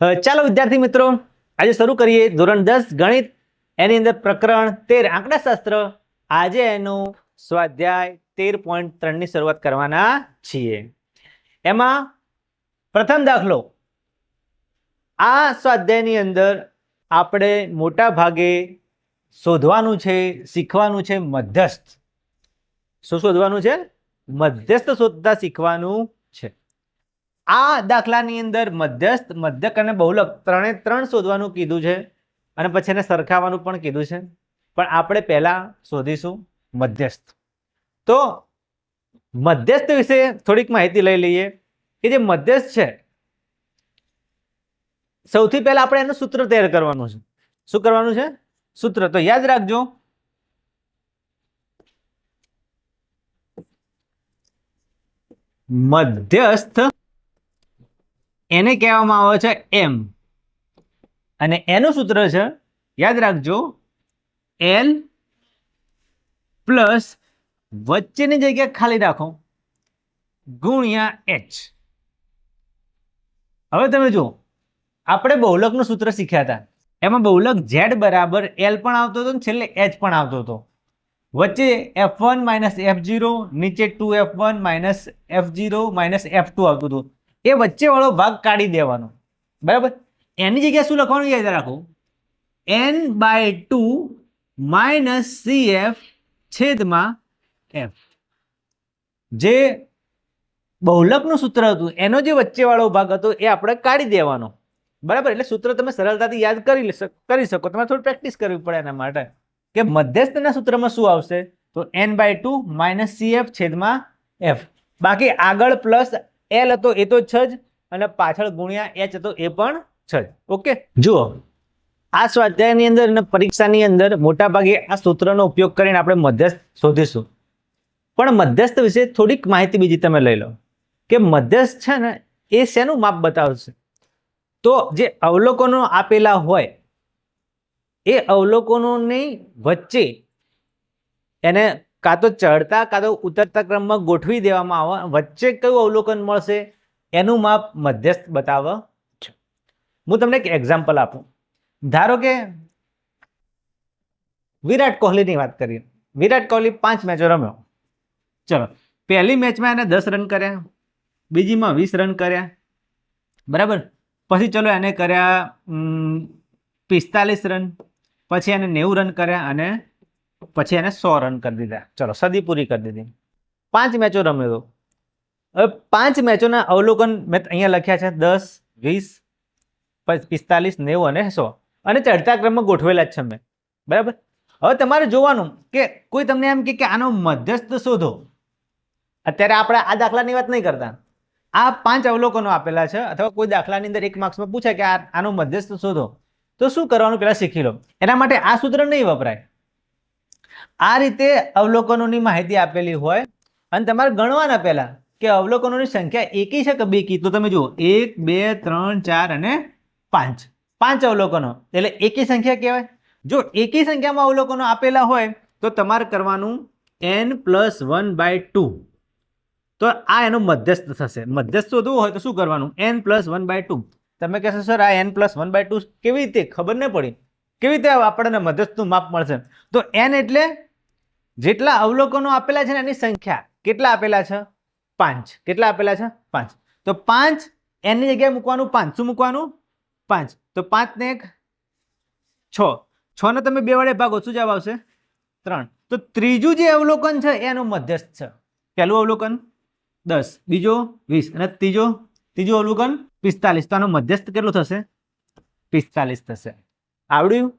ચાલો વિદ્યાર્થી મિત્રો, આજે શરૂ કરીએ ધોરણ 10 ગણિત, એની અંદર પ્રકરણ 13 આંકડાશાસ્ત્ર. આજે એનો સ્વાધ્યાય 13.3 ની શરૂઆત કરવાના છીએ. એમાં પ્રથમ દાખલો. આ સ્વાધ્યાયની અંદર આપણે મોટા ભાગે શોધવાનું છે, શીખવાનું છે મધ્યસ્થ. શું શોધવાનું છે? મધ્યસ્થ શોધતા શીખવાનું છે. આ દાખલાની અંદર મધ્યસ્થ, મધ્યક અને બહુલક ત્રણે ત્રણ શોધવાનું કીધું છે અને પછી એને સરખાવવાનું પણ કીધું છે. પણ આપણે પહેલા શોધીશું મધ્યસ્થ. તો મધ્યસ્થ વિશે થોડીક માહિતી લઈ લઈએ કે જે મધ્યસ્થ છે, સૌથી પહેલા આપણે એનું સૂત્ર તૈયાર કરવાનું છે. શું કરવાનું છે? સૂત્ર. તો યાદ રાખજો, મધ્યસ્થ એને કહેવામાં આવે છે એમ, અને એનું સૂત્ર છે, યાદ રાખજો, એલ પ્લસ વચ્ચેની જગ્યા ખાલી રાખો ગુણ્યા એચ. હવે તમે જુઓ, આપણે બહુલકનું સૂત્ર શીખ્યા હતા. એમાં બહુલક ઝેડ બરાબર એલ પણ આવતો હતો ને છેલ્લે એચ પણ આવતો હતો. વચ્ચે F1 માઇનસ F0, નીચે 2F1 minus F0 minus F2 આવતું હતું. એ વચ્ચે વાળો ભાગ કાઢી દેવાનો, બરાબર. એની જગ્યાએ શું લખવાનું યાદ રાખો, n/2 માઇનસ CF છેદમાં F. જે બહુલકનું સૂત્ર હતું એનો જે વચ્ચે વાળો ભાગ હતો એ આપણે કાઢી દેવાનો, બરાબર. એટલે સૂત્ર તમે સરળતાથી યાદ કરી શકો. તમારે થોડી પ્રેક્ટિસ કરવી પડે એના માટે કે મધ્યસ્થના સૂત્રમાં શું આવશે, તો n/2 માઇનસ CF છેદમાં F. બાકી આગળ પ્લસ L હતો એ તો છે જ, અને પાછળ ગુણ્યા H હતો એ પણ છે જ. ઓકે, જુઓ, આ સ્વાધ્યાયની અંદર અને પરીક્ષાની અંદર મોટા ભાગે આ સૂત્રનો ઉપયોગ કરીને આપણે મધ્યસ્થ શોધીશું. પણ મધ્યસ્થ વિશે થોડીક માહિતી બીજી તમે લઈ લો કે મધ્યસ્થ છે ને એ શેનું માપ બતાવશે. તો જે અવલોકનો આપેલા હોય એ અવલોકનોની વચ્ચે એને કાં તો ચડતા કાં તો ઉતરતા ક્રમમાં ગોઠવી દેવામાં આવે, વચ્ચે કયું અવલોકન મળશે એનું માપ મધ્યસ્થ બતાવે છે. હું તમને એક એક્ઝામ્પલ આપું. ધારો કે વિરાટ કોહલીની વાત કરીએ. વિરાટ કોહલી 5 મેચો રમ્યો. ચલો, પહેલી મેચમાં એને 10 રન કર્યા, બીજીમાં 20 રન કર્યા, બરાબર. પછી ચલો એને કર્યા 45 રન, પછી એને 90 રન કર્યા, અને પછી એને 100 રન કરી દીધા. ચલો, સદી પૂરી કરી દીધી. 5 મેચો રમ્યો હતો. હવે 5 મેચોના અવલોકન મેં અહીંયા લખ્યા છે, 10, 20, 45, 90 અને 100, અને ચડતા ક્રમમાં ગોઠવેલા જ છે મેં, બરાબર. હવે તમારે જોવાનું કે કોઈ તમને એમ કે આનો મધ્યસ્થ શોધો. અત્યારે આપણે આ દાખલાની વાત નહીં કરતા, આ 5 અવલોકનો આપેલા છે, અથવા કોઈ દાખલાની અંદર 1 માર્ક્સમાં પૂછાય કે આનો મધ્યસ્થ શોધો, તો શું કરવાનું પહેલા શીખી લો. એના માટે આ સૂત્ર નહીં વપરાય. આ રીતે અવલોકનોની માહિતી આપેલી હોય અને તમારે ગણવાના પહેલા કે અવલોકનોની સંખ્યા એકી છે કે બેકી. તો તમે જુઓ, 1, 2, 3, 4 અને 5. 5 અવલોકનો એટલે એકી સંખ્યા કહેવાય. જો એકી સંખ્યામાં અવલોકનો આપેલા હોય તો તમારે કરવાનું n+1/2. તો આ એનો મધ્યસ્થ થશે. મધ્યસ્થ શોધવું હોય તો શું કરવાનું, n+1/2. તમે કહેશો સર આ n+1/2 કેવી રીતે, ખબર નહીં પડી, કેવી રીતે આપણને મધ્યસ્થનું માપ મળશે. તો n એટલે જેટલા અવલોકનો આપેલા છે ને એની સંખ્યા. કેટલા આપેલા છે? 5. કેટલા આપેલા છે? 5. તો 5 n ની જગ્યાએ મૂકવાનું 5. શું મૂકવાનું? 5. તો 5 ને 1 6. 6 ને તમે 2 વડે ભાગો, શું જવાબ આવશે? 3. તો ત્રીજું જે અવલોકન છે એનું મધ્યસ્થ છે. પહેલું અવલોકન 10, બીજો 20 અને ત્રીજું અવલોકન 45. તો આનો મધ્યસ્થ કેટલો થશે? 45 થશે. આવડ્યું?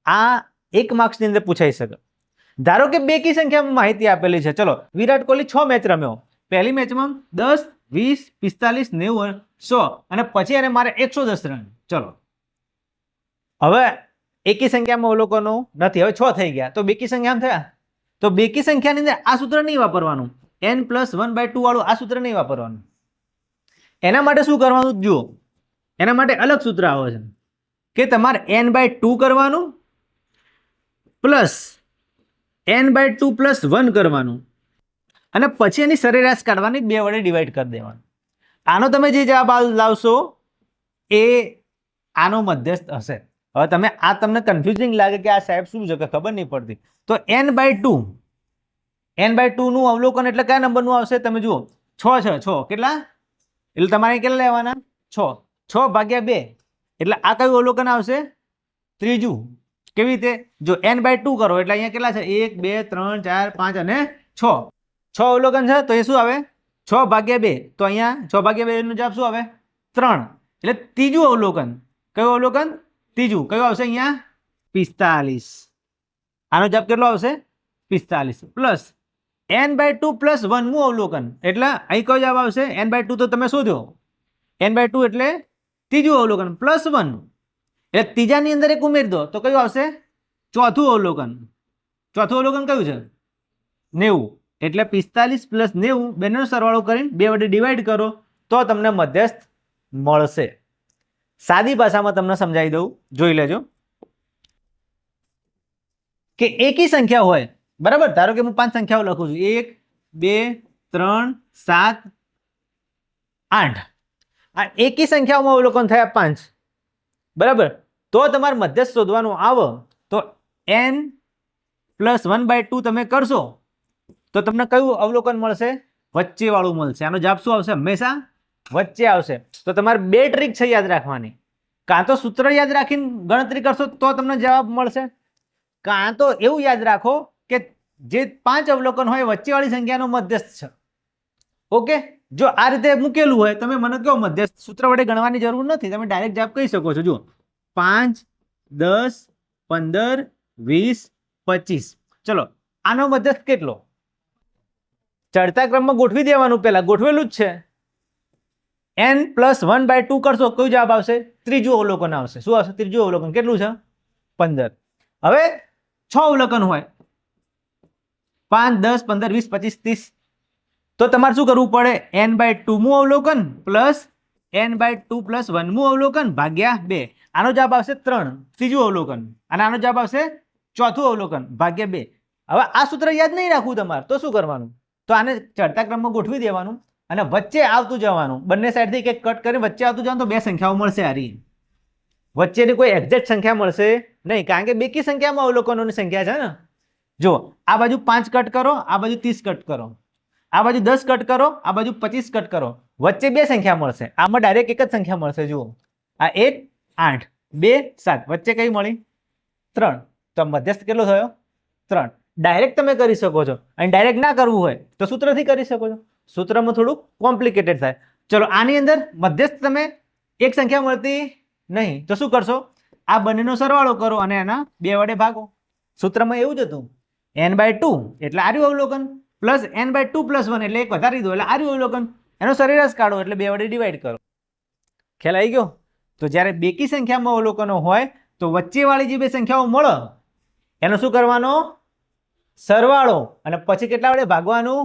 આ 1 માર્ક્સની અંદર પૂછાઈ શકે. ધારો કે બેકી સંખ્યામાં માહિતી આપેલી છે. ચલો, વિરાટ કોહલી 6 મેચ રમ્યો. પહેલી મેચમાં 10, 20, 45, 90, 100, અને પછી એને મારે 110 રન. ચલો, હવે એકી સંખ્યામાં અવલોકનો નથી, હવે 6 થઈ ગયા, તો બેકી સંખ્યામાં થયા. તો બેકી સંખ્યાની અંદર આ સૂત્ર નહીં વાપરવાનું, n+1/2 વાળું આ સૂત્ર નહીં વાપરવાનું. એના માટે શું કરવાનું જુઓ, એના માટે અલગ સૂત્ર આવે છે કે તમારે n/2 કરવાનું પ્લસ n/2 + 1 કરવાનું, અને પછી એની સરેરાશ કાઢવાની, 2 વડે ડિવાઈડ કરી દેવાનું. આનો તમે જે જવાબ લાવશો એ આનો મધ્યસ્થ હશે. હવે તમે આ તમને કન્ફ્યુઝિંગ લાગે કે આ સાહેબ શું છે કે ખબર નહીં પડતી, તો n/2 નું અવલોકન એટલે કયા નંબરનું આવશે તમે જુઓ 6 છે. 6 કેટલા એટલે તમારે કેટલા લેવાના 6. 6 ભાગ્યા 2 એટલે આ કયું અવલોકન આવશે ત્રીજું. કેવી રીતે જો n/2 કરો એટલે અહીંયા કેટલા છે 1 2 3 4 5 અને 6 અવલોકન છે તો એ શું આવે 6 ભાગ્યા 2 તો અહીંયા 6 ભાગ્યા 2 નો જવાબ શું આવે 3 એટલે ત્રીજું અવલોકન. કયું અવલોકન ત્રીજું કયું આવશે અહીંયા 45. આનો જવાબ કેટલો આવશે 45 પ્લસ n/2 પ્લસ 1 નું અવલોકન એટલે અહીં કયો જવાબ આવશે n/2 તો તમે શોધો n/2 એટલે ત્રીજું અવલોકન પ્લસ 1 એટલે ત્રીજાની અંદર એક ઉમેરી દો તો કયું આવશે ચોથું અવલોકન. ચોથું અવલોકન કયું છે 90 એટલે 45 પ્લસ 90 બંનેનો સરવાળો કરીને 2 વડે ડિવાઈડ કરો તો તમને મધ્યસ્થ મળશે. સાદી ભાષામાં તમને સમજાવી દઉં જોઈ લેજો કે એકી સંખ્યા હોય બરાબર. ધારો કે હું 5 સંખ્યાઓ લખું છું 1 2 3 7 8 આ એકી સંખ્યાઓમાં અવલોકન થયા 5 બરાબર. તો તમારે મધ્યસ્થ શોધવાનું આવે તો n પ્લસ 1/2 તમે કરશો તો તમને કયું અવલોકન મળશે વચ્ચે વાળું મળશે. આનો જવાબ શું આવશે હંમેશા વચ્ચે આવશે. તો તમારે 2 ટ્રીક છે યાદ રાખવાની. કાં તો સૂત્ર યાદ રાખીને ગણતરી કરશો તો તમને જવાબ મળશે, કાં તો એવું યાદ રાખો કે જે 5 અવલોકન હોય વચ્ચેવાળી સંખ્યાનો મધ્યસ્થ છે. ઓકે જો આ રીતે મૂકેલું હોય તમે મને કહો મધ્યસ્થ સૂત્ર વડે ગણવાની જરૂર નથી, તમે ડાયરેક્ટ જવાબ કહી શકો છો. જુઓ 5 10 15 20 25 ચલો આનો મધ્યસ્થ કેટલો ચડતા ક્રમમાં ગોઠવી દેવાનું. પહેલા ગોઠવેલું જ છે. n પ્લસ 1/2 કરશો કયું જવાબ આવશે ત્રીજું અવલોકન આવશે. શું આવશે ત્રીજું અવલોકન કેટલું છે 15. હવે 6 અવલોકન હોય 5 10 15 20 25 30 તો તમારે શું કરવું પડે n/2 મું અવલોકન પ્લસ n/2 પ્લસ 1 મું અવલોકન ભાગ્યા 2. આનો જવાબ આવશે 3 ત્રીજું અવલોકન અને આનો જવાબ આવશે ચોથું અવલોકન ભાગ્યા 2. હવે આ સૂત્ર યાદ નહીં રાખવું તમારે તો શું કરવાનું તો આને ચડતા ક્રમમાં ગોઠવી દેવાનું અને વચ્ચે આવતું જવાનું. બંને સાઈડથી એક કટ કરી વચ્ચે આવતું જવાનું તો 2 સંખ્યાઓ મળશે. આરી વચ્ચેની કોઈ એક્ઝેક્ટ સંખ્યા મળશે નહીં કારણ કે બેકી સંખ્યામાં અવલોકનોની સંખ્યા છે ને. જો આ બાજુ 5 કટ કરો આ બાજુ 30 કટ કરો આ બાજુ 10 કટ કરો આ બાજુ 25 કટ કરો વચ્ચે 2 સંખ્યા મળશે. આમાં ડાયરેક્ટ એક જ સંખ્યા મળશે. જુઓ આ 1 8 2 7 વચ્ચે કઈ મળી 3 તો મધ્યસ્થ કેટલો થયો 3. ડાયરેક્ટ તમે કરી શકો છો અને ડાયરેક્ટ ના કરવું હોય તો સૂત્રથી કરી શકો છો. સૂત્રમાં થોડું કોમ્પ્લિકેટેડ થાય. ચલો આની અંદર મધ્યસ્થ તમે એક સંખ્યા મળતી નહીં તો શું કરશો આ બંનેનો સરવાળો કરો અને એના 2 વડે ભાગો. સૂત્રમાં એવું જ હતું n/2 એટલે આર્યું અવલોકન પ્લસ n/2 પ્લસ 1 એટલે એક વધારી દો એટલે આર્યું અવલોકન એનો સરેરાશ કાઢો એટલે 2 વડે ડિવાઈડ કરો. ખ્યાલ આવી ગયો. તો જ્યારે બેકી સંખ્યામાં અવલોકનો હોય તો વચ્ચેવાળી જે 2 સંખ્યાઓ મળે એનો શું કરવાનો સરવાળો અને પછી કેટલા વડે ભાગવાનું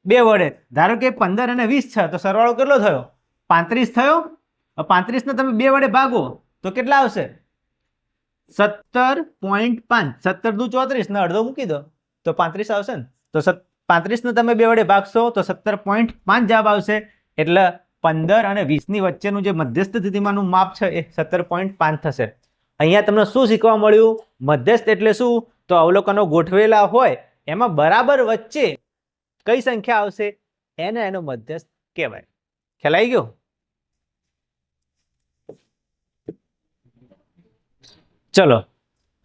2 વડે. ધારો કે 15 અને 20 છે તો સરવાળો કેટલો થયો 35 થયો. 35 ને તમે 2 વડે ભાગો તો કેટલા આવશે 17.5. 17 દુ 34 ને અડધો મૂકી દો તો 35 આવશે ને. તો 35 ને તમે 2 વડે ભાગશો તો 17.5 જવાબ આવશે. એટલે 15 અને 20 ની વચ્ચેનું જે મધ્યસ્થ સ્થિતિમાનનું માપ છે એ 17.5 થશે. અહીંયા તમને શું શીખવા મળ્યું મધ્યસ્થ એટલે શું તો અવલોકનો ગોઠવેલા હોય એમાં બરાબર વચ્ચે કઈ સંખ્યા આવશે એને એનો મધ્યસ્થ કહેવાય. ખ્યાલ આવી ગયો. ચલો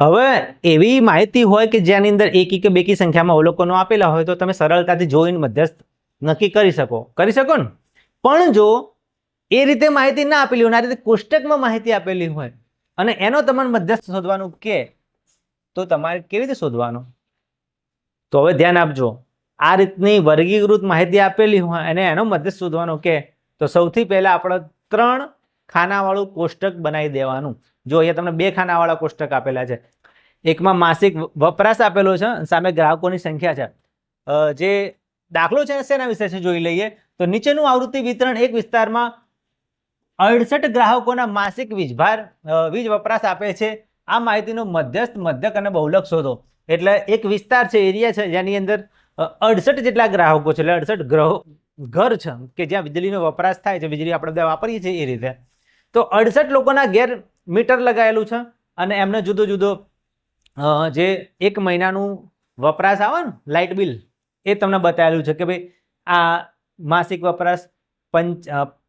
હવે એવી માહિતી હોય કે જેની અંદર એકી કે બેકી સંખ્યામાં અવલોકનો આપેલા હોય તો તમે સરળતાથી જોઈને મધ્યસ્થ નક્કી કરી શકો ને. પણ જો એ રીતે માહિતી ના આપેલી હોય આ રીતે કોષ્ટકમાં માહિતી આપેલી હોય અને એનો તમારે મધ્યસ્થ શોધવાનું કે તો તમારે કેવી રીતે શોધવાનો તો હવે ધ્યાન આપજો. આ રીતની વર્ગીકૃત માહિતી આપેલી હોય અને એનો મધ્યસ્થ શોધવાનો કે તો સૌથી પહેલા આપણે 3 ખાનાવાળું કોષ્ટક બનાવી દેવાનું. જો અહીંયા તમને 2 ખાનાવાળા કોષ્ટક આપેલા છે. એકમાં માસિક વપરાશ આપેલો છે સામે ગ્રાહકોની સંખ્યા છે. જે દાખલો છે શેના વિશે છે જોઈ લઈએ. તો નીચેનું આવૃત્તિ વિતરણ એક વિસ્તારમાં 68 ગ્રાહકોના માસિક વીજ વપરાશ આપે છે. આ માહિતીનો મધ્યસ્થ મધ્યક અને બહુલક શોધો. એટલે એક વિસ્તાર છે એરિયા છે જેની અંદર 68 જેટલા ગ્રાહકો છે એટલે 68 ઘર છે કે જ્યાં વીજળીનો વપરાશ થાય છે વીજળી આપણે બધા વાપરીએ છીએ એ રીતે. તો 68 લોકોના ઘેર મીટર લગાવેલું છે અને એમને જુદો જુદો જે એક મહિનાનું વપરાશ આવે ને લાઇટ બિલ એ તમને બતાવેલું છે કે ભાઈ આ માસિક વપરાશ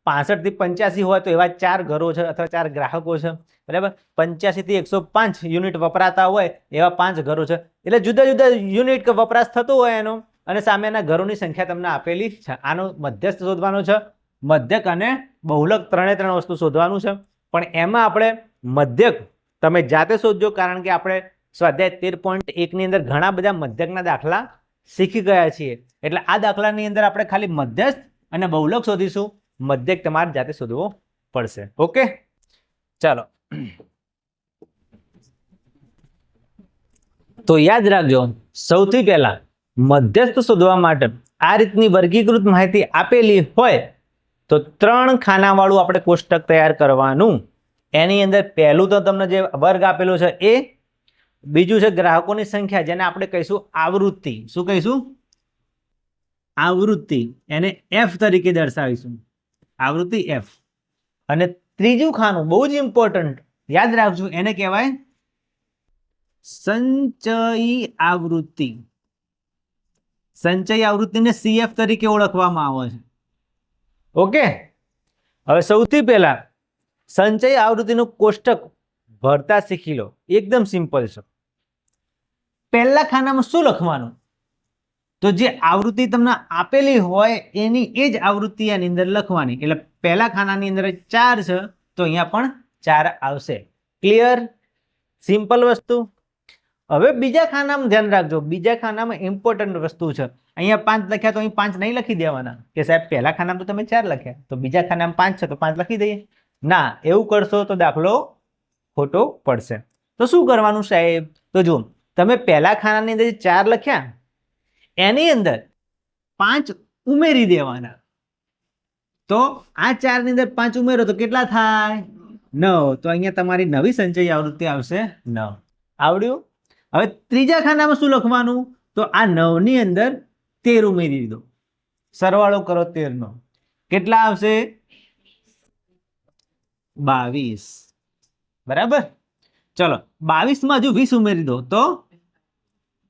65 થી 85 હોય તો એવા 4 ઘરો છે અથવા 4 ગ્રાહકો છે, બરાબર. 85 થી 105 યુનિટ વપરાતા હોય એવા 5 ઘરો છે. એટલે જુદા જુદા યુનિટ વપરાશ થતો હોય એનો અને સામેના ઘરોની સંખ્યા તમને આપેલી છે. આનો મધ્યસ્થ શોધવાનો છે, મધ્યક અને બહુલક ત્રણ વસ્તુ શોધવાનું છે. પણ એમાં આપણે મધ્યક તમે જાતે શોધજો, કારણ કે આપણે સ્વાધ્યાય 13.1 ની અંદર ઘણા બધા મધ્યકના દાખલા શીખી ગયા છીએ. એટલે આ દાખલાની અંદર આપણે ખાલી મધ્યસ્થ અને બહુલક શોધીશું. મધ્યક તમારે જાતે શોધવો પડશે. ઓકે, ચાલો. તો યાદ રાખજો, સૌથી પહેલા મધ્યસ્થ શોધવા માટે આ રીતની વર્ગીકૃત માહિતી આપેલી હોય તો 3 ખાનાવાળું આપણે કોષ્ટક તૈયાર કરવાનું. એની અંદર પહેલું તો તમને જે વર્ગ આપેલો છે એ, બીજું છે ગ્રાહકોની સંખ્યા જેને આપણે કહીશું આવૃત્તિ. શું કહીશું? આવૃત્તિ. એને F તરીકે દર્શાવીશું, આવૃત્તિ F. અને ત્રીજું ખાનું બહુ જ ઇમ્પોર્ટન્ટ, યાદ રાખજો, એને કહેવાય સંચયી આવૃત્તિ. સંચયી આવૃત્તિને CF તરીકે ઓળખવામાં આવે છે. ઓકે, હવે સૌથી પહેલા સંચયી આવૃત્તિનું કોષ્ટક ભરતા શીખી લો. એકદમ સિમ્પલ છે. પહેલા ખાનામાં શું લખવાનું? તો જે આવૃત્તિ તમને આપેલી હોય એની એ જ આવૃત્તિ આની અંદર લખવાની. એટલે પહેલા ખાનાની અંદર 4 છે તો અહીંયા પણ 4 આવશે. ક્લિયર? સિમ્પલ વસ્તુ. હવે બીજા ખાનામાં ધ્યાન રાખજો, બીજા ખાનામાં ઇમ્પોર્ટન્ટ વસ્તુ છે. અહીંયા 5 લખ્યા તો અહીં 5 નહીં લખી દેવાના કે સાહેબ પહેલા ખાનામાં તો તમે 4 લખ્યા તો બીજા ખાનામાં 5 છે તો 5 લખી દઈએ. ના, એવું કરશો તો દાખલો ખોટો પડશે. તો શું કરવાનું સાહેબ? તો જુઓ, તમે પહેલા ખાનાની અંદર 4 લખ્યા એની અંદર 5 ઉમેરી દેવાના. તો આ 4 ની અંદર 5 ઉમેરો તો કેટલા થાય? 9. તો અહીંયા તમારી નવી સંચયી આવૃત્તિ આવશે 9. આવડ્યું? હવે ત્રીજા ખાનામાં શું લખવાનું? તો આ 9 ની અંદર 13 ઉમેરી દો. સરવાળો કરો 13 નો. કેટલા આવશે? 22. બરાબર. ચલો, 22 માં હજુ 20 ઉમેરી દો તો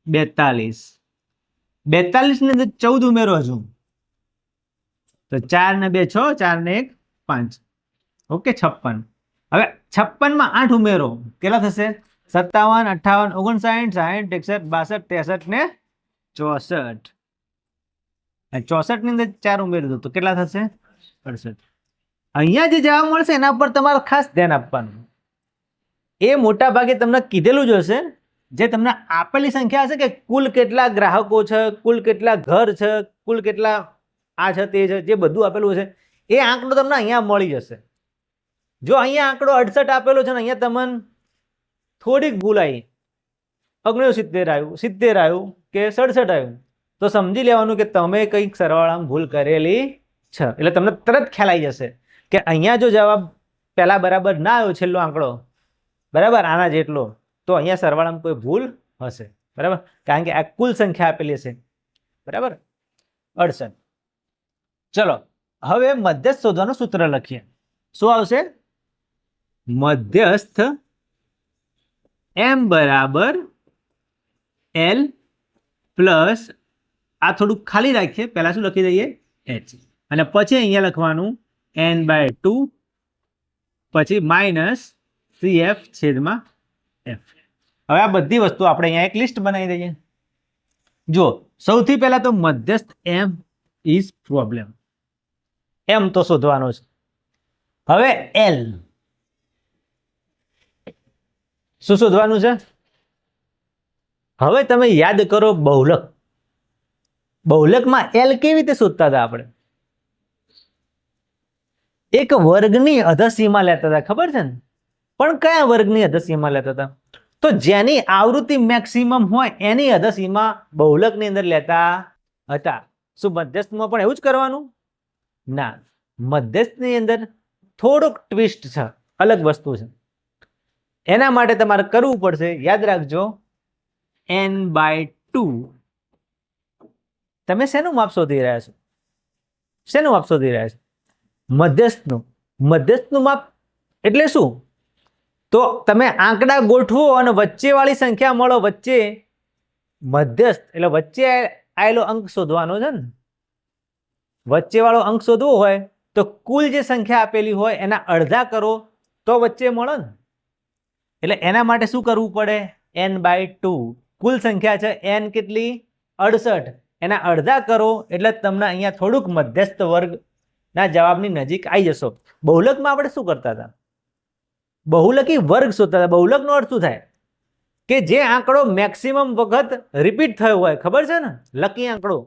42. 42 ની અંદર 14 ઉમેરો હજુ તો 4 ને 2 6, 4 ને 1 5. ઓકે, 56. હવે 56 માં 8 ઉમેરો, કેટલા થશે? 57, 58, 59, 60, 61, 62, 63 ને 64. 64 ની અંદર 4 ઉમેરી દો તો કેટલા થશે? 68. અહીંયા જે જવાબ મળશે એના પર તમારે ખાસ ધ્યાન આપવાનું. એ મોટા ભાગે તમને કીધેલું જ હશે, જે તમને આપેલી સંખ્યા હશે કે કુલ કેટલા ગ્રાહકો છે, કુલ કેટલા ઘર છે, કુલ કેટલા આ છે તે છે, જે બધું આપેલું છે એ આંકડો તમને અહીંયા મળી જશે. જો અહીંયા આંકડો 68 આપેલો છે ને અહીંયા તમને થોડીક ભૂલ આવી, 69 આવ્યું, 70 આવ્યું કે 67 આવ્યું, તો સમજી લેવાનું કે તમે કંઈક સરવાળામાં ભૂલ કરેલી છે. એટલે તમને તરત ખ્યાલ આવી જશે કે અહીંયા જો જવાબ પહેલા બરાબર ના આવ્યો, છેલ્લો આંકડો બરાબર આના જેટલો, તો અહીંયા સરવાળામાં કોઈ ભૂલ હશે. બરાબર, કારણ કે આ કુલ સંખ્યા આપેલી છે. બરાબર, 68. ચલો, હવે મધ્યસ્થ શોધવાનું સૂત્ર લખીએ. શું આવશે? મધ્યસ્થ M બરાબર L પ્લસ આ થોડુંક ખાલી રાખીએ, પહેલા શું લખી દઈએ? H. અને પછી અહીંયા લખવાનું N/2 પછી માઇનસ CF છેદમાં F. હવે આ બધી વસ્તુ આપણે અહીંયા એક લિસ્ટ બનાવી દઈએ. જો સૌથી પહેલા તો મધ્યસ્થ M ઇઝ પ્રોબ્લેમ. M તો શોધવાનો છે. હવે L શું શોધવાનું છે? હવે તમે યાદ કરો બહુલક. બહુલકમાં L કેવી રીતે શોધતા હતા આપણે? એક વર્ગની અધસીમા લેતા હતા, ખબર છે ને? પણ કયા વર્ગની અધસીમા લેતા હતા? તો જેની આવૃત્તિ મેક્સિમમ હોય એની અધસીમા બહુલકની અંદર લેતા હતા. શું મધ્યસ્થમાં પણ એવું જ કરવાનું? ના, મધ્યસ્થની અંદર થોડોક ટ્વિસ્ટ છે, અલગ વસ્તુ છે. એના માટે તમારે કરવું પડશે, યાદ રાખજો, N/2. તમે શેનું માપ શોધી રહ્યા છો? શેનું માપ શોધી રહ્યા છો? મધ્યસ્થનું. મધ્યસ્થનું માપ એટલે શું? તો તમે આંકડા ગોઠવો અને વચ્ચેવાળી સંખ્યા મળો, વચ્ચે મધ્યસ્થ એટલે વચ્ચે આવેલો અંક શોધવાનો છે ને, વચ્ચેવાળો અંક શોધવો હોય તો કુલ જે સંખ્યા આપેલી હોય એના અડધા કરો તો વચ્ચે મળે ને. એટલે એના માટે શું કરવું પડે? n/2. કુલ સંખ્યા છે n કેટલી? 68. એના અડધા કરો એટલે તમને અહીંયા થોડુંક મધ્યસ્થ વર્ગના જવાબની નજીક આવી જશો. બહુલકમાં આપણે શું કરતા હતા? બહુલકી વર્ગ શોધતા હતા. બહુલકનો અર્થ શું થાય? કે જે આંકડો મેક્સિમમ વખત રિપીટ થયો હોય, ખબર છે ને, લકી આંકડો,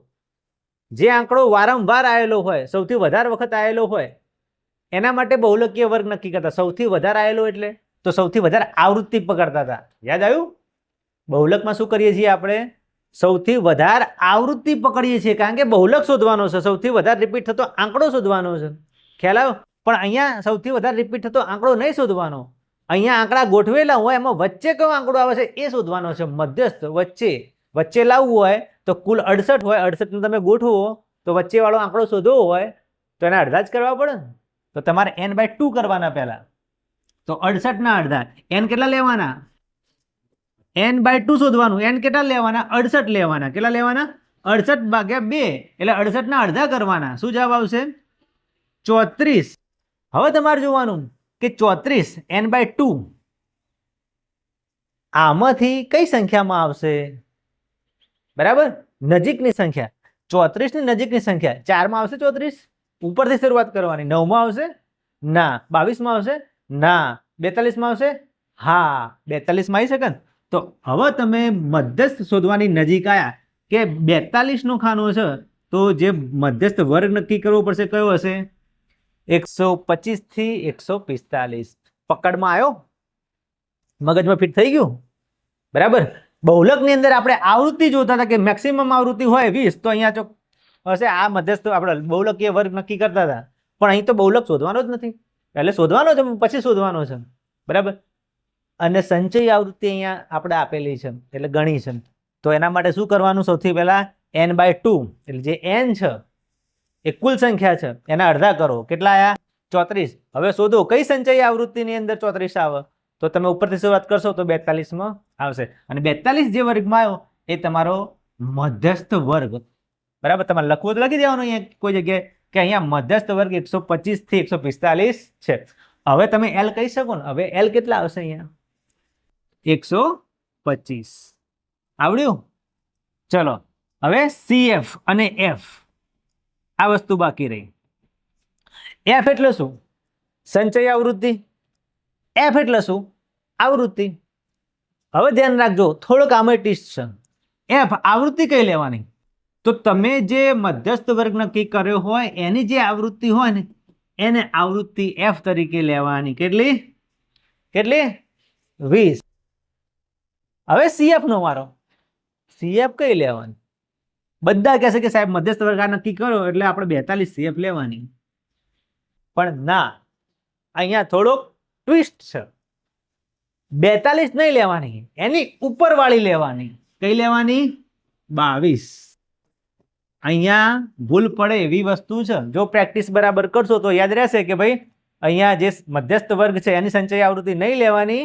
જે આંકડો વારંવાર આવેલો હોય, સૌથી વધારે વખત આવેલો હોય, એના માટે બહુલકીય વર્ગ નક્કી કરતા. સૌથી વધારે આવેલો એટલે તો સૌથી વધારે આવૃત્તિ પકડતા હતા. યાદ આવ્યું? બહુલકમાં શું કરીએ છીએ આપણે? સૌથી વધારે આવૃત્તિ પકડીએ છીએ, કારણ કે બહુલક શોધવાનો છે, સૌથી વધારે રિપીટ થતો આંકડો શોધવાનો છે. ખ્યાલ આવ્યો? પણ અહીંયા સૌથી વધારે રિપીટ થતો આંકડો નહીં શોધવાનો. અહીંયા આંકડા ગોઠવેલા હોય એમાં વચ્ચે કયો આંકડો આવે છે એ શોધવાનો છે. મધ્યસ્થ વચ્ચે લાવવું હોય તો કુલ 68 હોય, 68 તમે ગોઠવો તો વચ્ચે વાળો આંકડો શોધવો હોય તો એના અડધા જ કરવા પડે ને. તો તમારે n/2 કરવાના પહેલા. તો 68 ના અડધા n કેટલા લેવાના? n/2 શોધવાનું. n કેટલા લેવાના? 68 લેવાના. કેટલા લેવાના? 68 ભાગ્યા 2 એટલે 68 ના અડધા કરવાના. શું જવાબ આવશે? 34. હવે તમારે જોવાનું કે 34 n/2 આમાંથી કઈ સંખ્યામાં આવશે? બરાબર, નજીકની સંખ્યા. 34 ની નજીકની સંખ્યા 4 માં આવશે. 34 ઉપરથી શરૂઆત કરવાની. 9 માં આવશે? ના. 22 માં આવશે? ના. 42 માં આવશે? હા, 42 માં આવી શકે ને. તો હવે તમે મધ્યસ્થ શોધવાની નજીક આવ્યા કે 42 નો ખાનો છે, તો જે મધ્યસ્થ વર્ગ નક્કી કરવો પડશે કયો હશે? 125 થી 145. પકડમાં આવ્યો? મગજમાં ફિટ થઈ ગયું? બરાબર. બહુલકની અંદર આપણે આવૃત્તિ જોતા હતા કે મેક્સિમમ આવૃત્તિ હોય 20, તો અહીંયા હશે આ મધ્યસ્થ આપણે બહુલકીય વર્ગ નક્કી કરતા હતા. પણ અહીં તો બહુલક શોધવાનો જ નથી, એટલે શોધવાનો છે પછી શોધવાનો છે. બરાબર. અને સંચયી આવૃત્તિ અહીંયા આપણે આપેલી છે એટલે ગણી છે. તો એના માટે શું કરવાનું? સૌથી પહેલા n/2 એટલે જે n છે એ કુલ સંખ્યા છે એના અડધા કરો. કેટલા આયા? 34. હવે શોધો કઈ સંચયી આવૃત્તિની અંદર 34 આવે? તો તમે ઉપરથી શરૂઆત કરશો તો 42 માં આવશે. અને 42 જે વર્ગમાં આવ્યો એ તમારો મધ્યસ્થ વર્ગ. બરાબર. તમારે લખવું તો લખી દેવાનું અહીંયા કોઈ જગ્યાએ કે અહીંયા મધ્યસ્થ વર્ગ 125 થી 145 છે. હવે તમે L કહી શકો ને. હવે L કેટલા આવશે? અહીંયા 125. આવડ્યું? ચલો હવે CF અને F આ વસ્તુ બાકી રહી. F એટલે શું? સંચયી આવૃત્તિ. F એટલે શું? આવૃત્તિ. હવે ધ્યાન રાખજો, થોડોક આમાં ટીસ્ટ છે. F આવૃત્તિ કઈ લેવાની? તો તમે જે મધ્યસ્થ વર્ગ નક્કી કર્યો હોય એની જે આવૃત્તિ હોય ને એને આવૃત્તિ F તરીકે લેવાની. કેટલી? 20. હવે CF નો વારો. CF કઈ લેવાની? બધા કહેશે કે સાહેબ મધ્યસ્થ વર્ગ આ નક્કી કરો એટલે આપણે 42 CF લેવાની. પણ ના, અહીંયા થોડોક ટ્વિસ્ટ છે. 42 નહીં લેવાની, એની ઉપરવાળી લેવાની. કઈ લેવાની? 22. અહીંયા ભૂલ પડે એવી વસ્તુ છે. જો પ્રેક્ટિસ બરાબર કરશો તો યાદ રહેશે કે ભાઈ અહીંયા જે મધ્યસ્થ વર્ગ છે એની સંચયી આવૃત્તિ નહીં લેવાની,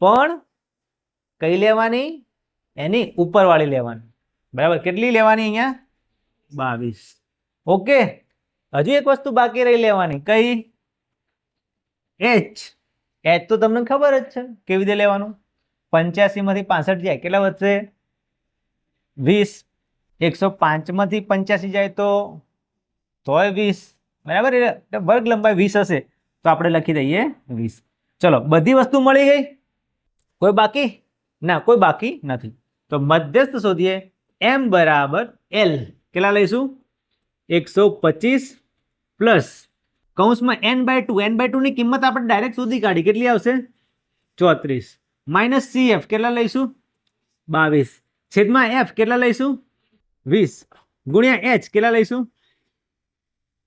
પણ કઈ લેવાની? એની ઉપરવાળી લેવાની. બરાબર. કેટલી લેવાની? અહીંયા 22. ઓકે. હજુ એક વસ્તુ બાકી રહી લેવાની. કઈ? H. H તો તમને ખબર જ છે કેવી રીતે લેવાનું. 85 માંથી 65 જાય કેટલા વધશે? 20. 105 માંથી 85 જાય તો તોય 20. બરાબર. એટલે વર્ગ લંબાઈ 20 હશે તો આપણે લખી દઈએ 20. ચલો, બધી વસ્તુ મળી ગઈ? કોઈ બાકી? ના, કોઈ બાકી નથી. તો મધ્યસ્થ શોધીએ. M બરાબર L. કેટલા લઈશું? 125 પ્લસ કૌંસમાં n/2. n/2 ની કિંમત આપણે ડાયરેક્ટ શોધી કાઢી. કેટલી આવશે? 34. માઇનસ CF કેટલા લઈશું? 22. છેદમાં F કેટલા લઈશું? 20. ગુણ્યા H કેટલા લઈશું?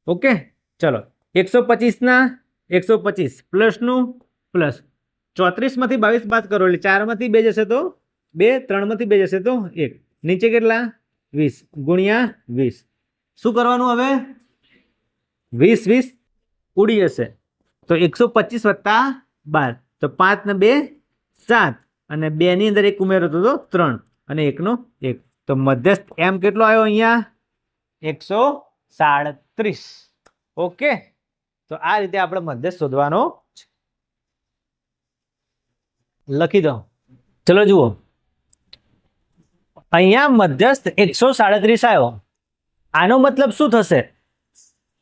ઓકે. ચલો, 125 ના 125 પ્લસનું પ્લસ. 34 માંથી 22 બાદ કરો એટલે 4 માંથી 2 જશે તો 2, 3 માંથી 2 જશે તો 1. નીચે કેટલા? 20 ગુણ્યા 20. શું કરવાનું હવે? 20 ઉડી જશે તો 125 વત્તા 12 તો 5 ને 2 7 અને 2 ની અંદર 1 ઉમેરો તો 3 અને 1 નો 1. તો મધ્યસ્થ એમ કેટલો આવ્યો અહીંયા 137. ઓકે, તો આ રીતે આપણે મધ્યસ્થ શોધવાનો લખી દો. ચલો જુઓ, અહીંયા મધ્યસ્થ 137 આવ્યો. આનો મતલબ શું થશે?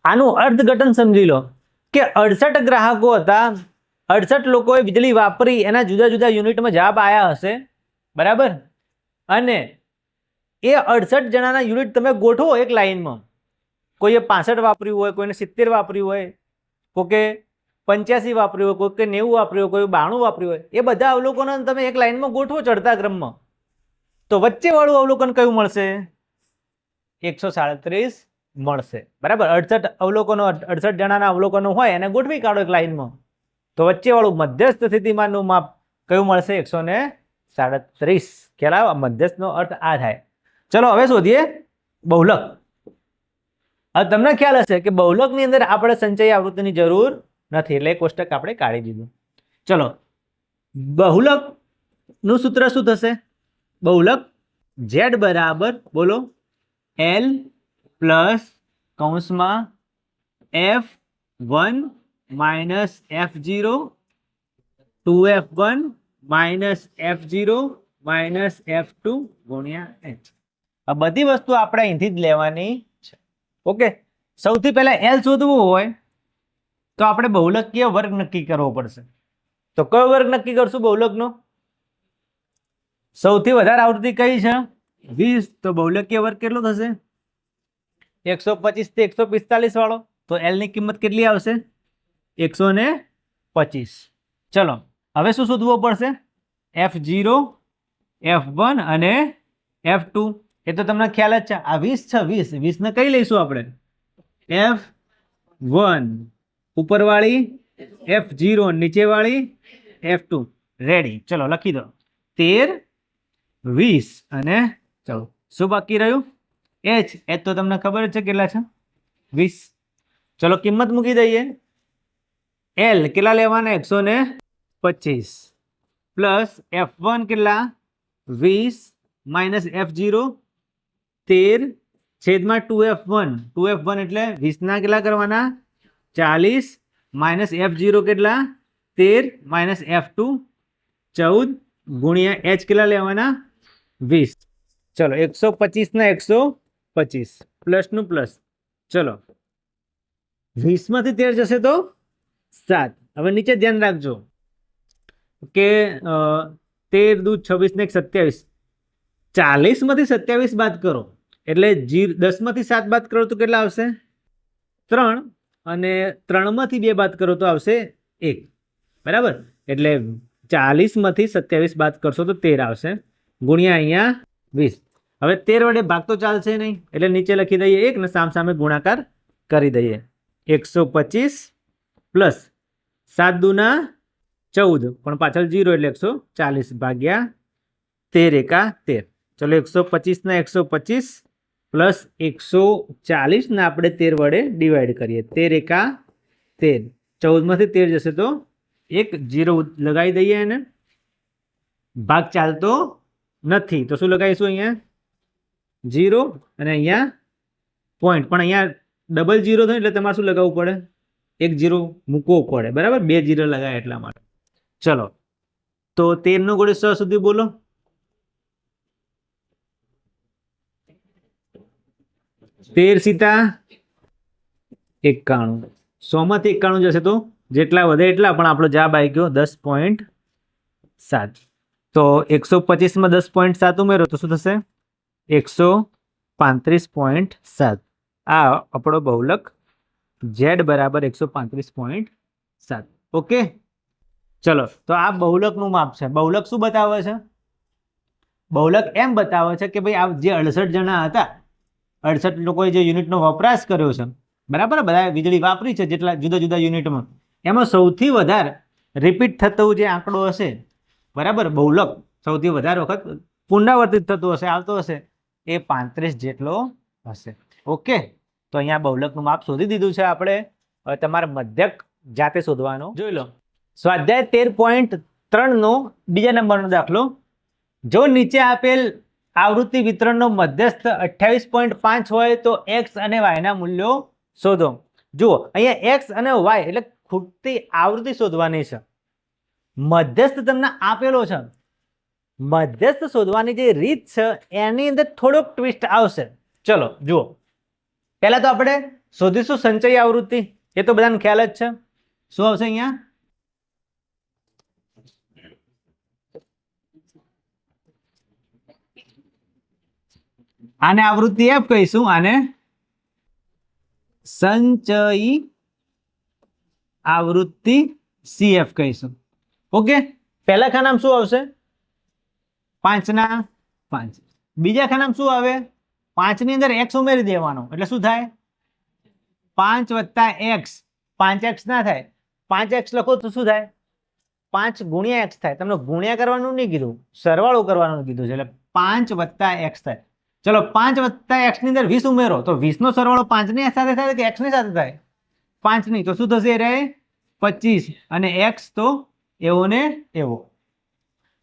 આનું અર્થઘટન સમજી લો કે 68 ગ્રાહકો હતા, 68 લોકોએ વીજળી વાપરી, એના જુદા જુદા યુનિટમાં જવાબ આવ્યા હશે, બરાબર? અને એ 68 જણાના યુનિટ તમે ગોઠવો એક લાઈનમાં. કોઈએ 65 વાપર્યું હોય, કોઈને 70 વાપર્યું હોય, કોકે 85 વાપર્યું હોય, કોકે 90 વાપર્યું હોય, કોઈ 92 વાપર્યું હોય, એ બધા અવલોકનો તમે એક લાઈનમાં ગોઠવો ચડતા ક્રમમાં, તો વચ્ચે વાળું અવલોકન કયું મળશે? 137 મળશે, બરાબર? 68 અવલોકનો, 68 જણાના અવલોકનો હોય એને ગોઠવી કાઢો એક લાઈનમાં, તો વચ્ચે વાળું મધ્યસ્થ સ્થિતિમાનનું માપ કયું મળશે? 137. ખ્યાલ આવે? મધ્યસ્થનો અર્થ આ થાય. ચલો હવે શોધીએ બહુલક. હવે તમને ખ્યાલ હશે કે બહુલકની અંદર આપણે સંચય આવૃત્તિની જરૂર નથી, એટલે એક કોષ્ટક આપણે કાઢી દીધું. ચલો, બહુલક નું સૂત્ર શું થશે? બહુલક z બરાબર બોલો l પ્લસ કૌંસમાં f1 minus f0 2f1 minus f0 minus f2 ગુણ્યા h. આ બધી વસ્તુ આપણે અહીંથી જ લેવાની છે. ઓકે, સૌથી પહેલા l શોધવું હોય તો આપણે બહુલકીય વર્ગ નક્કી કરવો પડશે. તો કયો વર્ગ નક્કી કરશું બહુલકનો? સૌથી વધારે આવૃત્તિ કઈ છે? 20. તો બહુલકીય વર્ગ કેટલો થશે? 125 થી 145 વાળો. તો l ની કિંમત કેટલી આવશે? 125. ચલો હવે શું શોધવું પડશે? f0, f1 અને f2. એ તો તમને ખ્યાલ જ છે, આ 20 છે. 20 ને કઈ લઈશું આપણે? f1 ઉપરવાળી, f0 નીચેવાળી, f2. રેડી, ચલો લખી દો. 13, 20 અને ચલો શું બાકી રહ્યું? h. તો તમને ખબર જ છે કેટલા છે? 20. ચલો કિંમત મૂકી દઈએ. l કેટલા લેવાના? 125 પ્લસ f1 કેટલા? 20 માઇનસ f0 13 છેદમાં 2f1. 2f1 એટલે 20 ના કેટલા કરવાના? 40 માઇનસ f0 કેટલા? 13 માઇનસ f2 14 ગુણ્યા h કેટલા લેવાના? 20. ચલો 125 ના 125 પ્લસ નું પ્લસ. ચલો 20 માંથી 13 જશે તો 7. હવે નીચે ધ્યાન રાખજો કે 13 દૂ 26 ને 27. 40 માંથી 27 બાદ કરો એટલે 10 માંથી 7 બાદ કરો તો કેટલા આવશે? 3. અને 3 માંથી 2 બાદ કરો તો આવશે 1, બરાબર? એટલે 40 માંથી 27 બાદ કરશો તો 13 આવશે ગુણ્યા અહીંયા 20. હવે 13 વડે ભાગ તો ચાલશે નહીં, એટલે નીચે લખી દઈએ 1 ને સામે ગુણાકાર કરી દઈએ. 125 પ્લસ 7 દુના 14 પણ પાછળ 0 એટલે 140 ભાગ્યા 13 એકા 13. ચલો 125 ના 125 પ્લસ 140 ને આપણે 13 વડે ડિવાઈડ કરીએ. 13 એકા 13. 14 માંથી 13 જશે તો 1 0 લગાવી દઈએ એને. ભાગ ચાલતો નથી તો શું લગાવીશું? અહીંયા 0 અને અહીંયા પોઈન્ટ, પણ અહીંયા ડબલ 0 થાય એટલે તમારે શું લગાવવું પડે? 1 0 મૂકવો પડે, બરાબર? 2 0 લગાવે એટલા માટે. ચલો તો 13 નો ગોળે 100 સુધી બોલો. 13 સીતા 91. 100 માંથી 91 જશે તો જેટલા વધે એટલા, પણ આપણો જવાબ આવી ગયો 10.7. તો 125 માં 10.7 ઉમેરો તો શું થશે? 135.7. આ આપણો બહુલક z બરાબર 135.7. ઓકે, ચલો તો આ બહુલકનું માપ છે. બહુલક શું બતાવે છે? બહુલક એમ બતાવે છે કે ભાઈ આ જે 68 જણા હતા, 68 લોકોએ જે યુનિટનો વપરાશ કર્યો છે, બરાબર? બધા વીજળી વાપરી છે જેટલા જુદા જુદા યુનિટમાં, એમાં સૌથી વધારે રિપીટ થતો જે આંકડો હશે, બરાબર, બહુલક સૌથી વધારે વખત પુનરાવર્તિત થતો હશે, આવતો હશે, એ 35 જેટલો હશે. ઓકે, તો અહીંયા બહુલકનું માપ શોધી દીધું છે આપણે. હવે તમારે મધ્યક જાતે શોધવાનો. જોઈ લો, સ્વાધ્યાય 13.3 નો બીજા નંબરનો દાખલો. જો નીચે આપેલ આવૃત્તિ વિતરણનો મધ્યસ્થ 28.5 હોય તો x અને y ના મૂલ્યો શોધો. જુઓ અહીંયા x અને y એટલે ખૂટતી આવૃત્તિ શોધવાની છે. મધ્યસ્થ તમને આપેલો છે. મધ્યસ્થ શોધવાની જે રીત છે એની અંદર થોડોક ટ્વિસ્ટ આવશે. ચલો જુઓ, પહેલા તો આપણે શોધીશું સંચયી આવૃત્તિ. એ તો બધાને ખ્યાલ જ છે. શું આવશે અહીંયા? આને આવૃત્તિ f કહીશું, આને સંચયી આવૃત્તિ CF કહીશું. ઓકે, પહેલા ખાનામાં શું આવશે? 5 ના 5. બીજા ખાનામાં શું આવે? 5 ની અંદર x ઉમેરી દેવાનો એટલે શું થાય? 5 + x. 5x ના થાય, 5x લખો તો શું થાય? 5 × x થાય. તમને ગુણ્યા કરવાનું નહીં કીધું, સરવાળો કરવાનું કીધું છે. એટલે 5 + x થાય. ચલો 5 + x ની અંદર 20 ઉમેરો તો 20 નો સરવાળો 5 ની સાથે થાય કે x ની સાથે થાય? 5 ની. તો શું થશે? રે 25 અને x તો એવો ને એવો.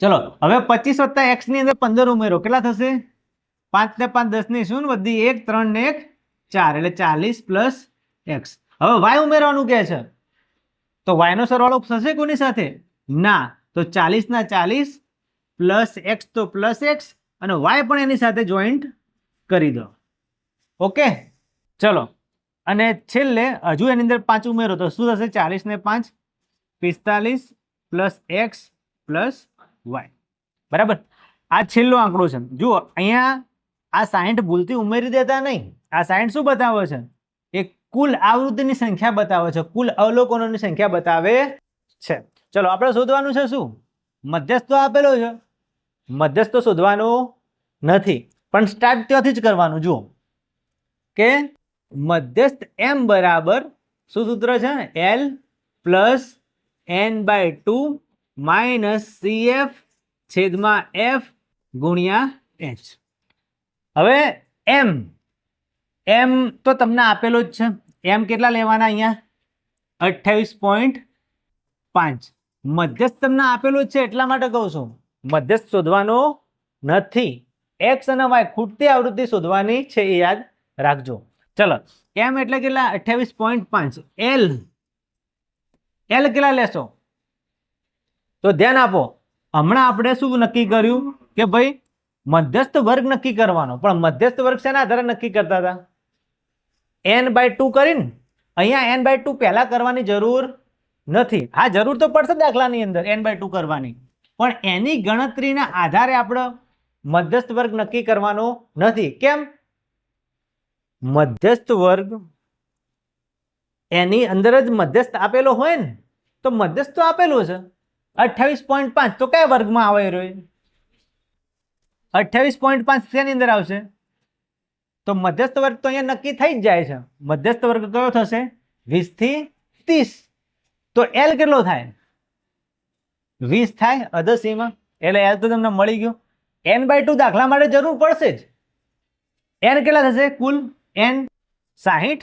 ચલો હવે 25 + x ની અંદર 15 ઉમેરો, કેટલા થશે? 5 ને 5 10 ની શું વધી 1 3 ને 1 4 એટલે 40 + x. હવે y ઉમેરવાનું કહે છે તો y નો સરવાળો થશે કોની સાથે? ના, તો 40 ના 40 પ્લસ x તો પ્લસ x અને y પણ એની સાથે જોઈન્ટ કરી દો. ઓકે, ચલો અને છેલ્લે હજુ એની અંદર 5 ઉમેરો તો શું થશે? 40 ને 5 45 પ્લસ x પ્લસ y. બરાબર, આ છેલ્લો આંકડો છે. જુઓ અહીંયા આ 60 ભૂલથી ઉમેરી દેતા નહીં. આ 60 શું બતાવે છે? એ કુલ આવૃત્તિની સંખ્યા બતાવે છે, કુલ અવલોકનોની સંખ્યા બતાવે છે. ચલો આપણે શોધવાનું છે શું? મધ્યસ્થ તો આપેલો છે, મધ્યસ્થ તો શોધવાનો નથી, પણ સ્ટાર્ટ ત્યાંથી જ કરવાનું. જુઓ કે મધ્યસ્થ m બરાબર શું સૂત્ર છે? L + n/2 - CF છેદમાં f ગુણ્યા h. હવે m તો તમને આપેલો જ છે. m કેટલા લેવાના અહીંયા? 28.5. મધ્યસ્થ તમને આપેલો જ છે એટલા માટે કહું છું, મધ્યસ્થ શોધવાનો નથી. x અને y ખૂટતી આવૃત્તિ શોધવાની છે, એ યાદ રાખજો. ચલો m એટલે કેટલા? 28.5. l કેટલા લેશો? તો ધ્યાન આપો, હમણાં આપણે શું નક્કી કર્યું કે ભાઈ મધ્યસ્થ વર્ગ નક્કી કરવાનો, પણ મધ્યસ્થ વર્ગ શેના આધારે નક્કી કરતા હતા? n/2 કરીને. અહીંયા n/2 પહેલા કરવાની જરૂર નથી. હા, જરૂર તો પડશે દાખલાની અંદર n/2 કરવાની, પણ એની ગણતરીના આધારે આપણે મધ્યસ્થ વર્ગ નક્કી કરવાનો નથી. કેમ? મધ્યસ્થ વર્ગ એની અંદર જ મધ્યસ્થ આપેલો હોય ને, તો મધ્યસ્થ તો આપેલો છે 28.5, તો કયા વર્ગમાં આવે રહ્યો? 28.5 શેની અંદર આવશે? તો મધ્યસ્થ વર્ગ તો અહીંયા નક્કી થઈ જ જાય છે. મધ્યસ્થ વર્ગ કયો થશે? 20 થી 30. તો L કેટલો થાય? 20 થાય અધસીમાં, એટલે L તો તમને મળી ગયો. n/2 દાખલા માટે જરૂર પડશે જ. n કેટલા થશે? કુલ n 60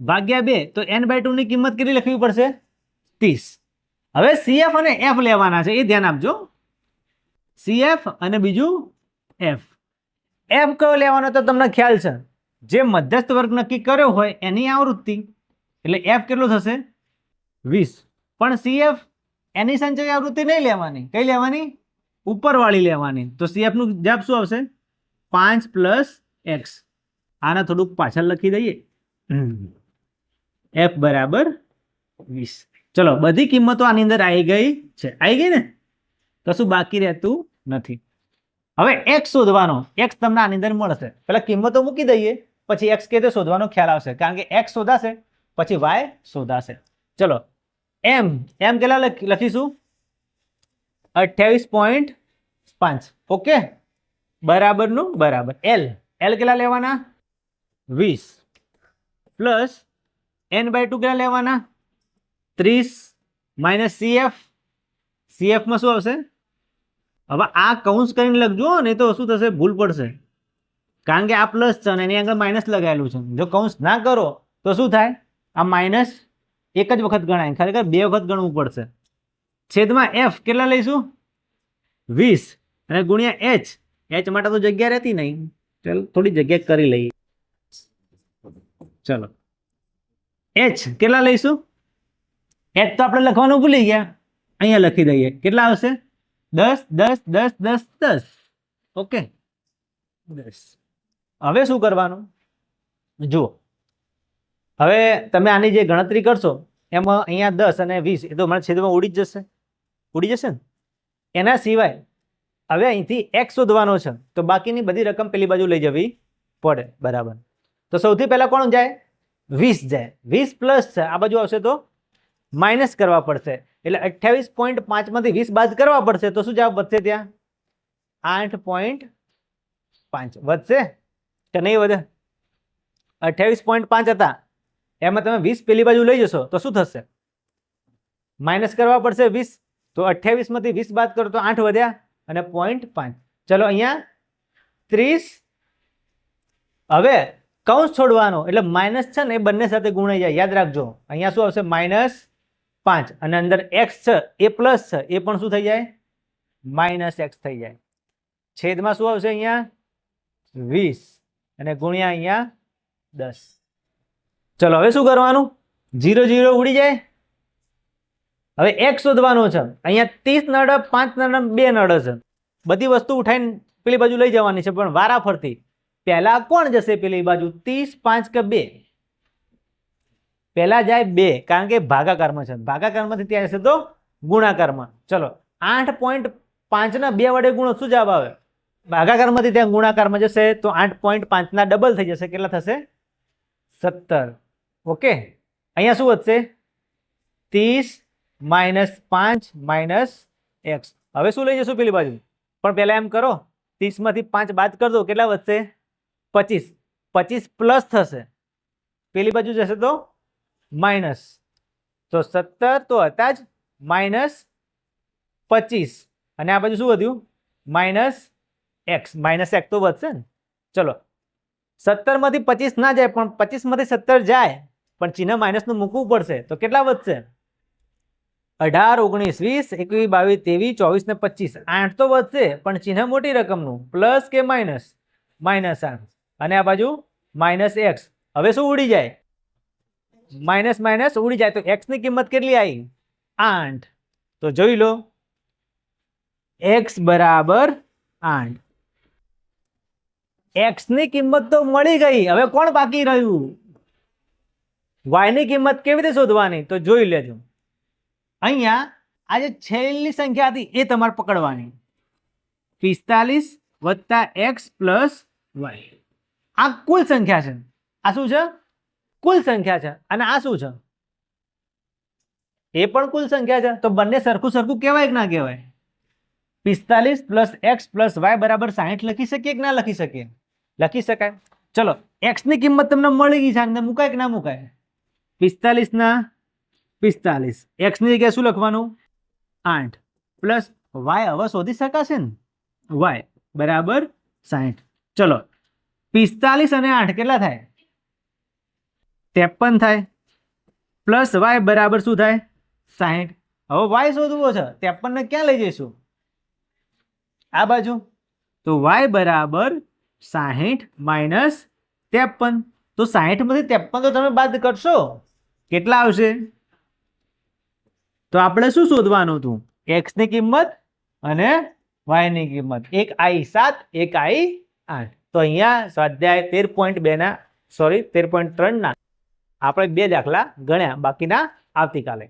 ભાગ્યા 2, તો n/2 ની કિંમત કેટલી લખવી પડશે? 30. હવે CF અને F લેવાના છે, એ ધ્યાન આપજો. CF અને બીજું F. F કયો લેવાનો તો તમને ખ્યાલ છે, જે મધ્યસ્થ વર્ગ નક્કી કર્યો હોય એની આવૃત્તિ, એટલે F કેટલો થશે? 20. પણ CF એની સંચયી આવૃત્તિ નહીં લેવાની. કઈ લેવાની? ઉપરવાળી લેવાની. તો CF નું જવાબ શું આવશે? 5 + x. આને થોડુંક પાછળ લખી દઈએ. F બરાબર 20. ચલો બધી કિંમતો આની અંદર આવી ગઈ છે. આવી ગઈ ને? કશું બાકી રહેતું નથી. હવે x શોધવાનો. x તમને આની અંદર મળશે. પેલા કિંમતો મૂકી દઈએ, પછી x કે તે શોધવાનો ખ્યાલ આવશે, કારણ કે x શોધાશે પછી y શોધાશે. ચલો m કેટલા લખીશું? 28.5. ઓકે, બરાબરનું બરાબર. L કેટલા લેવાના? 20 પ્લસ n/2 કેટલા લેવાના? 30 - CF માં શું આવશે? હવે આ કૌંસ કરીને લખજો, નહીં તો શું થશે? ભૂલ પડશે, કારણ કે આ પ્લસ છે અને એની આગળ માઇનસ લગાવેલું છે. જો કૌંસ ના કરો તો શું થાય? આ માઇનસ એક જ વખત ગણાય, ખરેખર 2 વખત ગણવું પડશે. છેદમાં f કેટલા લઈશું 20 અને ગુણ્યા h માટે તો જગ્યા રહેતી નહીં, ચાલો થોડી જગ્યા કરી લઈએ. ચલો h કેટલા લઈશું, h તો આપણે લખવાનું ભૂલી ગયા, અહીંયા લખી દઈએ. કેટલા આવશે 10 10 10 10 10. ઓકે 10. હવે શું કરવાનું જુઓ, હવે તમે આની જે ગણતરી કરશો એમાં અહીંયા 10 અને 20 એ તો મારા છેદમાં ઉડી જશે ને. એના સિવાય હવે અહીંથી x શોધવાનો છે, તો બાકીની બધી રકમ પેલી બાજુ લઈ જવી પડે. બરાબર, તો સૌથી પહેલા કોણ જાય 20 જાય, 20 પ્લસ છે આ બાજુ આવશે તો માઇનસ કરવા પડશે, એટલે 28.5 માંથી 20 બાદ કરવા પડશે, તો શું જવાબ વધશે ત્યાં 8.5 વધશે કે નહીં વધે. 28.5 હતા એમાં તમે 20 પેલી બાજુ લઈ જશો તો શું થશે, માઇનસ કરવા પડશે 20, તો 28 માંથી 20 બાદ કરો તો 8 વધ્યા અને 0.5. ચલો અહીંયા 30. હવે કૌંસ છોડવાનો એટલે માઇનસ છે ને એ બંને સાથે ગુણાઈ જાય, યાદ રાખજો. અહીંયા શું આવશે -5 અને અંદર x છે એ પ્લસ છે એ પણ શું થઈ જાય -x થઈ જાય. છેદમાં શું આવશે અહીંયા 20 અને ગુણ્યા અહીંયા 10. ચલો હવે શું કરવાનું 0 0 ઉડી જાય. હવે x શોધવાનો છે, અહીંયા 30 નળ 5 નળ 2 નળ છે, બધી વસ્તુ ઉઠાઈને પેલી બાજુ લઈ જવાની છે, પણ વારા ફરતી પહેલા કોણ જશે પેલી બાજુ 30 5 કે 2, પહેલા જાય 2 કારણ કે ભાગાકારમાં છે, ભાગાકારમાંથી ત્યાં જશે તો ગુણાકારમાં. ચલો 8.5 ના 2 વડે ગુણો શું જવાબ આવે, ભાગાકારમાંથી ત્યાં ગુણાકારમાં જશે તો 8.5 ના ડબલ થઈ જશે, કેટલા થશે 17. ઓકે અહીંયા શું વધશે 30 -5 -x. હવે શું લઈ જશું પેલી બાજુ, પણ પહેલા એમ કરો 30 માંથી 5 બાદ કરી દો, કેટલા વધશે 25. 25 પ્લસ થશે પેલી બાજુ જશે તો માઇનસ, તો 17 તો હતા જ -25 અને આ બાજુ શું વધ્યું -x. -x તો વધશે ને. ચલો 17 માંથી 25 ના જાય પણ 25 માંથી 17 જાય, પણ ચિહ્ન માઇનસ નું મૂકવું પડશે, તો કેટલા વધશે 18 19 20 21 22 23 24 ને 25, 8 તો વધશે પણ ચિહ્ન મોટી રકમનું, પ્લસ કે માઇનસ -8 અને આ બાજુ -x. હવે શું ઉડી જાય માઇનસ માઇનસ ઉડી જાય, તો x ની કિંમત કેટલી આવી 8. તો જોઈ લો x બરાબર 8. x ની કિંમત તો મળી ગઈ, હવે કોણ બાકી રહ્યું y ની કિંમત કેવી રીતે શોધવાની, તો જોઈ લેજો. અહીંયા આ જે છેલ્લી સંખ્યા હતી એ તમારે પકડવાની, 45 + x + y. આ કુલ સંખ્યા છે, આ શું છે કુલ સંખ્યા છે, અને આ શું છે એ પણ કુલ સંખ્યા છે, તો બંને સરખું સરખું કહેવાય કે ના કહેવાય. 45 + x + y બરાબર 60 લખી શકીએ કે ના લખી શકીએ, લખી શકાય. ચલો x ની કિંમત તમને મળી ગઈ છે, મુકાય કે ના મુકાય 45 ના 45, x ની જગ્યાએ શું લખવાનું 8 પ્લસ y હવે શોધી શકાશે ને, y બરાબર 60. ચલો 45 અને 8 કેટલા થાય 53 થાય, પ્લસ y બરાબર શું થાય 60. હવે y શોધવો છે, 53 ને ક્યાં લઈ જઈશું આ બાજુ, તો y બરાબર 60 - 53. તો 60 માંથી 53 તો તમે બાદ કરશો કેટલા આવશે, તો આપણે શું શોધવાનું હતું x ની કિંમત અને y ની કિંમત, એક આવી 7 એક આવી 8. તો અહીંયા સ્વાધ્યાય 13.2 ના 13.3 ના આપણે 2 દાખલા ગણ્યા, બાકીના આવતીકાલે.